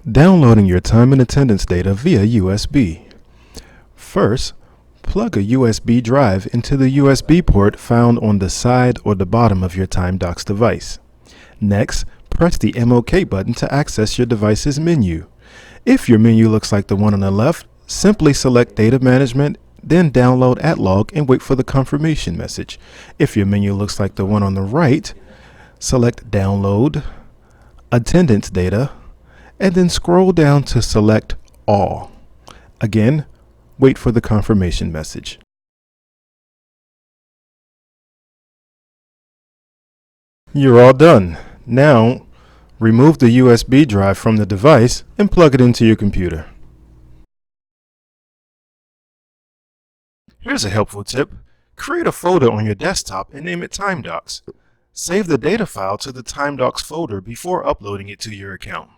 Downloading your time and attendance data via USB. First, plug a USB drive into the USB port found on the side or the bottom of your TimeDocs device. Next, press the MOK button to access your device's menu. If your menu looks like the one on the left, simply select Data Management, then download @log and wait for the confirmation message. If your menu looks like the one on the right, select Download, Attendance Data, and then scroll down to select All. Again, wait for the confirmation message. You're all done. Now, remove the USB drive from the device and plug it into your computer. Here's a helpful tip. Create a folder on your desktop and name it TimeDocs. Save the data file to the TimeDocs folder before uploading it to your account.